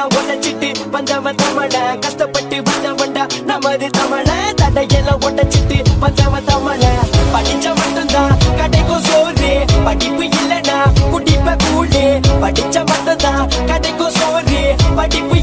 தடையெல்லாம் உடைச்சிட்டு வந்தவன் தமிழ கஷ்டப்பட்டு வந்தவன்டா நமது தமிழ தடையெல்லாம் உடைச்சிட்டு வந்தவன் தமிழ படிச்ச மட்டும்தான் கடைக்கும் சோறு படிப்பு இல்லனா குடிப்ப கூழு படிச்ச மட்டும்தான் கடைக்கும் சோறு படிப்பு